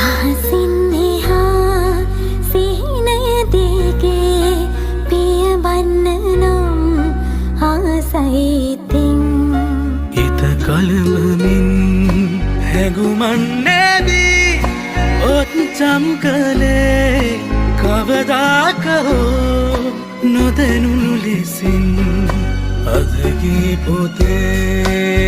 ආසින්නෙහා සිහිනය දිගේ පිය බන්නනම් ආසයිතින් හිත කලඹමින් හැඟුමන්නේදී ඔච්චම් කළේ කවදාකෝ නොදැනුණු ලෙසින් අදගී පොතේ